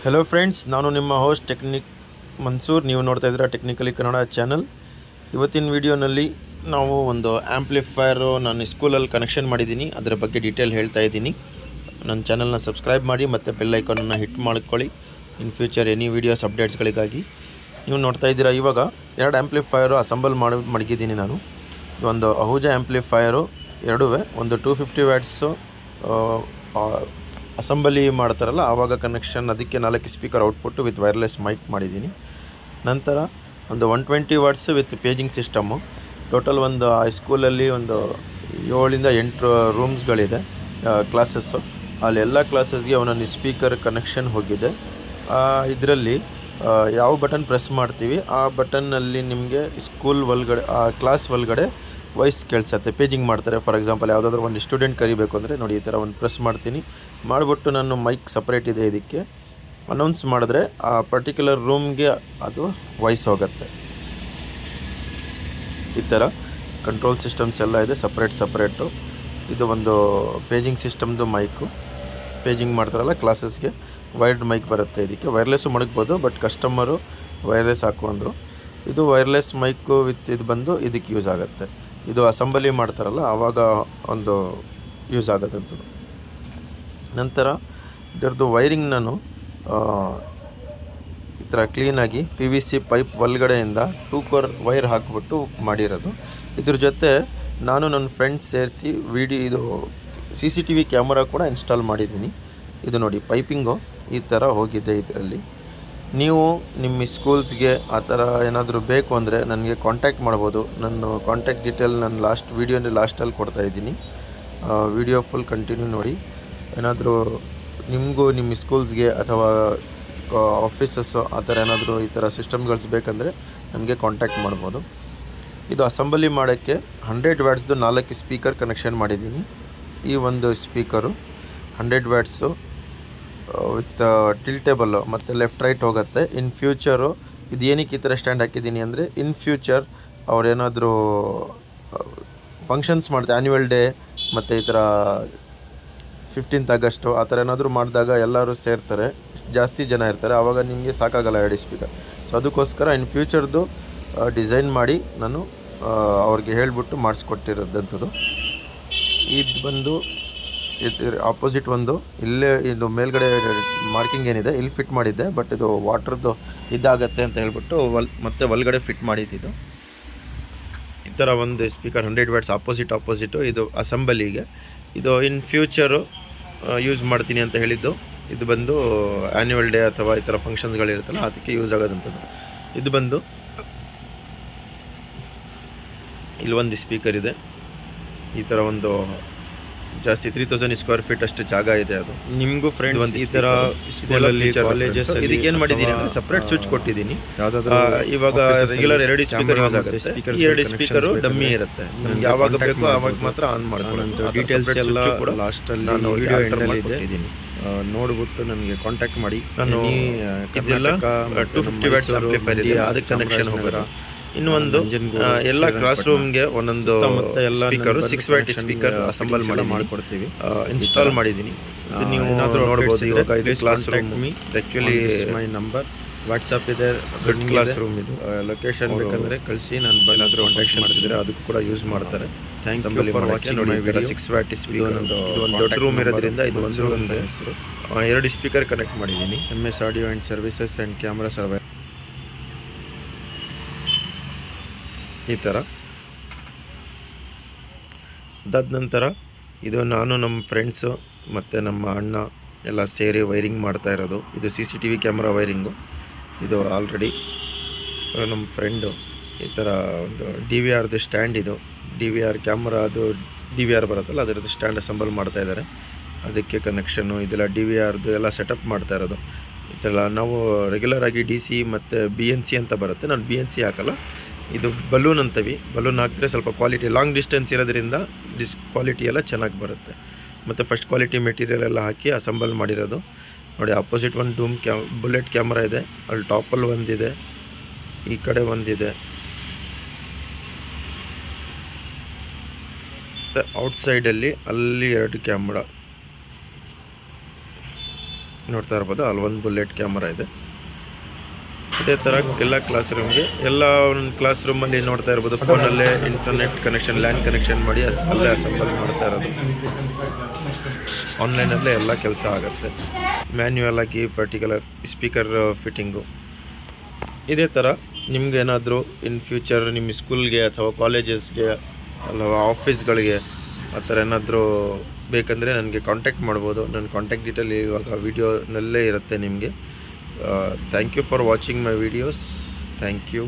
Hello friends, ನಾನು ನಿಮ್ಮ host Mansoor. ನೀವು ನೋಡ್ತಾ ಇದ್ದೀರಾ ಟೆಕ್ನಿಕಲಿ ಕನ್ನಡ ಚಾನಲ್. ಇವತ್ತಿನ ವಿಡಿಯೋನಲ್ಲಿ ನಾವು ಒಂದು ಆ್ಯಂಪ್ಲಿಫೈರು ನಾನು ಸ್ಕೂಲಲ್ಲಿ ಕನೆಕ್ಷನ್ ಮಾಡಿದ್ದೀನಿ, ಅದರ ಬಗ್ಗೆ ಡೀಟೇಲ್ ಹೇಳ್ತಾ ಇದ್ದೀನಿ. ನನ್ನ ಚಾನಲ್ನ ಸಬ್ಸ್ಕ್ರೈಬ್ ಮಾಡಿ ಮತ್ತು ಬೆಲ್ ಐಕಾನನ್ನು ಹಿಟ್ ಮಾಡ್ಕೊಳ್ಳಿ ಇನ್ ಫ್ಯೂಚರ್ ಎನಿ ವೀಡಿಯೋಸ್ ಅಪ್ಡೇಟ್ಸ್ಗಳಿಗಾಗಿ. ನೀವು ನೋಡ್ತಾ ಇದ್ದೀರಾ, ಇವಾಗ 2 ಆ್ಯಂಪ್ಲಿಫೈರು ಅಸೆಂಬಲ್ ಮಡಗಿದ್ದೀನಿ ನಾನು. ಒಂದು ಅಹುಜ ಆ್ಯಂಪ್ಲಿಫೈರು ಎರಡೂ, ಒಂದು 250 ವ್ಯಾಟ್ಸು ಅಸೆಂಬಲಿ ಮಾಡ್ತಾರಲ್ಲ ಆವಾಗ ಕನೆಕ್ಷನ್, ಅದಕ್ಕೆ 4 speaker output with wireless mic ಮಾಡಿದ್ದೀನಿ. ನಂತರ ಒಂದು 120 watts with paging system. Total ಒಂದು ಹೈಸ್ಕೂಲಲ್ಲಿ ಒಂದು 7 ಇಂದ 8 ರೂಮ್ಸ್ಗಳಿದೆ, ಕ್ಲಾಸಸ್ಸು. ಅಲ್ಲಿ ಎಲ್ಲ ಕ್ಲಾಸಸ್ಗೆ ಒಂದೊಂದು ಸ್ಪೀಕರ್ ಕನೆಕ್ಷನ್ ಹೋಗಿದೆ. ಇದರಲ್ಲಿ ಯಾವ ಬಟನ್ ಪ್ರೆಸ್ ಮಾಡ್ತೀವಿ ಆ ಬಟನ್ನಲ್ಲಿ ನಿಮಗೆ ಸ್ಕೂಲ್ ಒಳಗಡೆ, ಆ ಕ್ಲಾಸ್ ಒಳಗಡೆ ವಾಯ್ಸ್ ಕೇಳಿಸುತ್ತೆ. ಪೇಜಿಂಗ್ ಮಾಡ್ತಾರೆ. ಫಾರ್ ಎಕ್ಸಾಂಪಲ್ ಯಾವುದಾದ್ರೂ ಒಂದು ಸ್ಟೂಡೆಂಟ್ ಕರಿಬೇಕು ಅಂದರೆ ನೋಡಿ, ಈ ಥರ ಒಂದು ಪ್ರೆಸ್ ಮಾಡ್ತೀನಿ. ಮಾಡಿಬಿಟ್ಟು ನಾನು ಮೈಕ್ ಸಪ್ರೇಟ್ ಇದೆ, ಇದಕ್ಕೆ ಅನೌನ್ಸ್ ಮಾಡಿದ್ರೆ ಆ ಪರ್ಟಿಕ್ಯುಲರ್ ರೂಮ್ಗೆ ಅದು ವಾಯ್ಸ್ ಹೋಗುತ್ತೆ. ಈ ಥರ ಕಂಟ್ರೋಲ್ ಸಿಸ್ಟಮ್ಸ್ ಎಲ್ಲ ಇದೆ, ಸಪ್ರೇಟು. ಇದು ಒಂದು ಪೇಜಿಂಗ್ ಸಿಸ್ಟಮ್ದು ಮೈಕು. ಪೇಜಿಂಗ್ ಮಾಡ್ತಾರಲ್ಲ ಕ್ಲಾಸಸ್ಗೆ ವೈರ್ಡ್ ಮೈಕ್ ಬರುತ್ತೆ. ಇದಕ್ಕೆ ವೈರ್ಲೆಸ್ಸು ಮಡಗ್ಬೋದು, ಬಟ್ ಕಸ್ಟಮರು ವೈರ್ಲೆಸ್ ಹಾಕುವಂದರು. ಇದು ವೈರ್ಲೆಸ್ ಮೈಕು ವಿತ್ ಇದು ಬಂದು ಇದಕ್ಕೆ ಯೂಸ್ ಆಗುತ್ತೆ. ಇದು ಅಸೆಂಬಲಿ ಮಾಡ್ತಾರಲ್ಲ ಆವಾಗ ಒಂದು ಯೂಸ್ ಆಗೋದಂಥದ್ದು. ನಂತರ ಇದರದ್ದು ವೈರಿಂಗ್ ನಾನು ಈ ಥರ ಕ್ಲೀನಾಗಿ PVC ಪೈಪ್ ಒಳಗಡೆಯಿಂದ 2 ಕೋರ್ ವೈರ್ ಹಾಕಿಬಿಟ್ಟು ಮಾಡಿರೋದು. ಇದ್ರ ಜೊತೆ ನಾನು ನನ್ನ ಫ್ರೆಂಡ್ಸ್ ಸೇರಿಸಿ ಇದು CCTV ಕ್ಯಾಮರಾ ಕೂಡ ಇನ್ಸ್ಟಾಲ್ ಮಾಡಿದ್ದೀನಿ. ಇದು ನೋಡಿ, ಪೈಪಿಂಗು ಈ ಥರ ಹೋಗಿದೆ ಇದರಲ್ಲಿ. ನೀವು ನಿಮ್ಮ ಸ್ಕೂಲ್ಸ್ಗೆ ಆ ಥರ ಏನಾದರೂ ಬೇಕು ಅಂದರೆ ನನಗೆ ಕಾಂಟ್ಯಾಕ್ಟ್ ಮಾಡ್ಬೋದು. ನನ್ನ ಕಾಂಟ್ಯಾಕ್ಟ್ ಡೀಟೇಲ್ ನಾನು ಲಾಸ್ಟಲ್ಲಿ ಕೊಡ್ತಾಯಿದ್ದೀನಿ. ವಿಡಿಯೋ ಫುಲ್ ಕಂಟಿನ್ಯೂ ನೋಡಿ. ಏನಾದರೂ ನಿಮಗೂ ನಿಮ್ಮ ಸ್ಕೂಲ್ಸ್ಗೆ ಅಥವಾ ಆಫೀಸಸ್ಸು ಆ ಥರ ಏನಾದರೂ ಈ ಥರ ಸಿಸ್ಟಮ್ಗಳ್ಸ್ ಬೇಕಂದರೆ ನನಗೆ ಕಾಂಟ್ಯಾಕ್ಟ್ ಮಾಡ್ಬೋದು. ಇದು ಅಸೆಂಬಲಿ ಮಾಡೋಕ್ಕೆ 100 ವ್ಯಾಟ್ಸ್ದು 4 ಸ್ಪೀಕರ್ ಕನೆಕ್ಷನ್ ಮಾಡಿದ್ದೀನಿ. ಈ ಒಂದು ಸ್ಪೀಕರು 100 ವ್ಯಾಟ್ಸು ವಿತ್ ಟಿಲ್ಟೇಬಲ್ಲು ಮತ್ತು ಲೆಫ್ಟ್ ರೈಟ್ ಹೋಗುತ್ತೆ. ಇನ್ ಫ್ಯೂಚರು ಇದು ಏನಕ್ಕೆ ಈ ಥರ ಸ್ಟ್ಯಾಂಡ್ ಹಾಕಿದ್ದೀನಿ ಅಂದರೆ, ಇನ್ ಫ್ಯೂಚರ್ ಅವ್ರೇನಾದರೂ ಫಂಕ್ಷನ್ಸ್ ಮಾಡ್ತಾರೆ, ಆ್ಯನ್ಯುವಲ್ ಡೇ ಮತ್ತು ಈ ಥರ 15th ಆಗಸ್ಟು ಆ ಥರ ಏನಾದರೂ ಮಾಡಿದಾಗ ಎಲ್ಲರೂ ಸೇರ್ತಾರೆ, ಜಾಸ್ತಿ ಜನ ಇರ್ತಾರೆ, ಆವಾಗ ನಿಮಗೆ ಸಾಕಾಗಲ್ಲ 2 ಸ್ಪೀಕರ್. ಸೊ ಅದಕ್ಕೋಸ್ಕರ ಇನ್ ಫ್ಯೂಚರ್ದು ಡಿಸೈನ್ ಮಾಡಿ ನಾನು ಅವ್ರಿಗೆ ಹೇಳಿಬಿಟ್ಟು ಮಾಡಿಸ್ಕೊಟ್ಟಿರೋದಂಥದ್ದು. ಇದು ಬಂದು ಆಪೋಸಿಟ್ ಒಂದು ಇಲ್ಲೇ ಇದು ಮೇಲ್ಗಡೆ ಮಾರ್ಕಿಂಗ್ ಏನಿದೆ ಇಲ್ಲಿ ಫಿಟ್ ಮಾಡಿದ್ದೆ, ಬಟ್ ಇದು ವಾಟ್ರದ್ದು ಇದಾಗತ್ತೆ ಅಂತ ಹೇಳ್ಬಿಟ್ಟು ಮತ್ತೆ ಒಳಗಡೆ ಫಿಟ್ ಮಾಡಿದ್ದು. ಈ ಥರ ಒಂದು ಸ್ಪೀಕರ್ 100 ವ್ಯಾಟ್ಸ್ ಆಪೋಸಿಟು. ಇದು ಅಸೆಂಬಲಿಗೆ. ಇದು ಇನ್ ಫ್ಯೂಚರು ಯೂಸ್ ಮಾಡ್ತೀನಿ ಅಂತ ಹೇಳಿದ್ದು. ಇದು ಬಂದು ಆ್ಯನ್ಯುವಲ್ ಡೇ ಅಥವಾ ಈ ಥರ ಫಂಕ್ಷನ್ಸ್ಗಳಿರುತ್ತಲ್ಲ ಅದಕ್ಕೆ ಯೂಸ್ ಆಗೋದಂಥದ್ದು. ಇದು ಬಂದು ಇಲ್ಲಿ ಒಂದು ಸ್ಪೀಕರ್ ಇದೆ. ಈ ಥರ ಒಂದು ಜಾಸ್ತಿ 3000 ಸ್ಕ್ವೇರ್ ಫೀಟ್ ಅಷ್ಟು ಜಾಗ ಇದೆ. ಅದು ನಿಮಗೂ ಫ್ರೆಂಡ್ಸ್ ಒಂದು ಈ ಥರ ಸ್ಕೂಲಲ್ಲಿ, ಕಾಲೇಜಸ್ ಇದಕ್ಕೆ ಏನು ಮಾಡಿದ್ದೀನಿ ಅಂದರೆ ಸಪ್ರೇಟ್ ಸ್ವಿಚ್ ಕೊಟ್ಟಿದ್ದೀನಿ. ಇವಾಗ ರೆಗ್ಯುಲರ್ 2 ಸ್ಪೀಕರ್ ಯೂಸ್ ಆಗುತ್ತೆ. 2 ಸ್ಪೀಕರು ಡಮ್ಮಿ ಇರುತ್ತೆ. ನಿಮ್ಗೆ ಯಾವಾಗ ಬೇಕೋ ಆವಾಗ ಮಾತ್ರ ಆನ್ ಮಾಡ್ಕೊಳ್ಳೋದು. ಡೀಟೇಲ್ಸ್ ಎಲ್ಲ ಕೂಡ ಲಾಸ್ಟಲ್ಲಿ ನಾನು ವಿಡಿಯೋ ಎಂಡಲ್ಲಿ ಕೊಟ್ಟಿದ್ದೀನಿ, ನೋಡ್ಬಿಟ್ಟು ನನಗೆ ಕಾಂಟ್ಯಾಕ್ಟ್ ಮಾಡಿ. ನಾನು ಇದೆಲ್ಲ 250 ವ್ಯಾಟ್ಸ್ ಆಂಪ್ಲಿಫೈರ್ ಇದೆ, ಅದಕ್ಕೆ ಕನೆಕ್ಷನ್ ಹೋಗೋದು. ಇನ್ನೊಂದು ಎಲ್ಲ ಕ್ಲಾಸ್ ರೂಮ್ಗೆ ಒಂದೊಂದು ಸ್ಪೀಕರು 6 ವ್ಯಾಟ್ ಸ್ಪೀಕರ್ ಅಸೆಂಬಲ್ ಮಾಡಿಕೊಡ್ತೀವಿ, ಇನ್ಸ್ಟಾಲ್ ಮಾಡಿದ್ದೀನಿ. ನೀವು ಏನಾದರೂ ನೋಡ್ಬೋದು. ಇವಾಗ ಇದು class room. Actually my number WhatsApp ಇದೆ, ದೊಡ್ಡ ಕ್ಲಾಸ್ ರೂಮ್. ಇದು ಲೊಕೇಶನ್ ಬೇಕಂದರೆ ಕಳಿಸಿ, ನಾನು ಏನಾದರೂ ಕಾಂಟ್ಯಾಕ್ಟ್ ಮಾಡಿಸಿದರೆ ಅದಕ್ಕೂ ಕೂಡ ಯೂಸ್ ಮಾಡ್ತಾರೆ. Thank you for watching. ನೋಡಿ, 6 ವ್ಯಾಟ್ ಸ್ಪೀಕರ್. ಇದು ಒಂದು ದೊಡ್ಡ ರೂಮ್ ಇರೋದ್ರಿಂದ ಇದು ಒಂದು ರೂಮ್ಗೆ ಹೆಸರು 2 ಸ್ಪೀಕರ್ ಕನೆಕ್ಟ್ ಮಾಡಿದ್ದೀನಿ. MS audio and services and camera survey. ಈ ಥರ ಅದಾದ ನಂತರ ಇದು ನಾನು ನಮ್ಮ ಫ್ರೆಂಡ್ಸು ಮತ್ತು ನಮ್ಮ ಅಣ್ಣ ಎಲ್ಲ ಸೇರಿ ವೈರಿಂಗ್ ಮಾಡ್ತಾ ಇರೋದು. ಇದು CCTV ಕ್ಯಾಮ್ರಾ ವೈರಿಂಗು. ಇದು ಆಲ್ರೆಡಿ ನಮ್ಮ ಫ್ರೆಂಡು ಈ ಥರ ಒಂದು DVRದು ಸ್ಟ್ಯಾಂಡ್, ಇದು DVR ಕ್ಯಾಮ್ರಾ, ಅದು DVR ಬರುತ್ತಲ್ಲ ಅದರದ್ದು ಸ್ಟ್ಯಾಂಡ್ ಅಸೆಂಬಲ್ ಮಾಡ್ತಾ ಇದ್ದಾರೆ. ಅದಕ್ಕೆ ಕನೆಕ್ಷನ್ನು ಇದೆಲ್ಲ DVRದು ಎಲ್ಲ ಸೆಟಪ್ ಮಾಡ್ತಾ ಇರೋದು. ಇದೆಲ್ಲ ನಾವು ರೆಗ್ಯುಲರಾಗಿ DC ಮತ್ತು BNC ಅಂತ ಬರುತ್ತೆ. ನಾನು BNC ಹಾಕಲ್ಲ, ಇದು ಬಲೂನ್ ಅಂತೀವಿ. ಬಲೂನ್ ಹಾಕಿದ್ರೆ ಸ್ವಲ್ಪ ಕ್ವಾಲಿಟಿ, ಲಾಂಗ್ ಡಿಸ್ಟೆನ್ಸ್ ಇರೋದ್ರಿಂದ ಕ್ವಾಲಿಟಿ ಎಲ್ಲ ಚೆನ್ನಾಗಿ ಬರುತ್ತೆ. ಮತ್ತು ಫಸ್ಟ್ ಕ್ವಾಲಿಟಿ ಮೆಟೀರಿಯಲ್ ಎಲ್ಲ ಹಾಕಿ ಅಸೆಂಬಲ್ ಮಾಡಿರೋದು. ನೋಡಿ, ಆಪೋಸಿಟ್ ಒಂದು ಬುಲೆಟ್ ಕ್ಯಾಮ್ರಾ ಇದೆ, ಅಲ್ಲಿ ಟಾಪಲ್ಲಿ ಒಂದಿದೆ, ಈ ಕಡೆ ಒಂದಿದೆ, ಮತ್ತು ಔಟ್ಸೈಡಲ್ಲಿ ಅಲ್ಲಿ 2 ಕ್ಯಾಮ್ರಾ. ನೋಡ್ತಾ ಇರ್ಬೋದು, ಅಲ್ಲೊಂದು ಬುಲೆಟ್ ಕ್ಯಾಮರಾ ಇದೆ. ಇದೇ ಥರ ಎಲ್ಲ ಕ್ಲಾಸ್ ರೂಮ್ಗೆ ಎಲ್ಲ ಒಂದು ಕ್ಲಾಸ್ ರೂಮಲ್ಲಿ ನೋಡ್ತಾ ಇರ್ಬೋದು ಫೋನಲ್ಲೇ ಇಂಟರ್ನೆಟ್ ಕನೆಕ್ಷನ್, ಲ್ಯಾಂಡ್ ಕನೆಕ್ಷನ್ ಮಾಡಿ ಅಲ್ಲೇ ಅಸೆಂಬಲ್ ಮಾಡ್ತಾ ಇರೋದು. ಆನ್ಲೈನಲ್ಲೇ ಎಲ್ಲ ಕೆಲಸ ಆಗುತ್ತೆ. ಮ್ಯಾನ್ಯುಯಲ್ ಆಗಿ ಪರ್ಟಿಕ್ಯುಲರ್ ಸ್ಪೀಕರ್ ಫಿಟ್ಟಿಂಗು. ಇದೇ ಥರ ನಿಮ್ಗೇನಾದರೂ ಇನ್ ಫ್ಯೂಚರ್ ನಿಮ್ಮ ಸ್ಕೂಲ್ಗೆ ಅಥವಾ ಕಾಲೇಜಸ್ಗೆ ಅಥವಾ ಆಫೀಸ್ಗಳಿಗೆ ಆ ಥರ ಏನಾದರೂ ಬೇಕಂದರೆ ನನಗೆ ಕಾಂಟ್ಯಾಕ್ಟ್ ಮಾಡ್ಬೋದು. ನನ್ನ ಕಾಂಟ್ಯಾಕ್ಟ್ ಡೀಟೇಲ್ ಇವಾಗ ವಿಡಿಯೋನಲ್ಲೇ ಇರುತ್ತೆ ನಿಮಗೆ. Thank you for watching my videos. Thank you.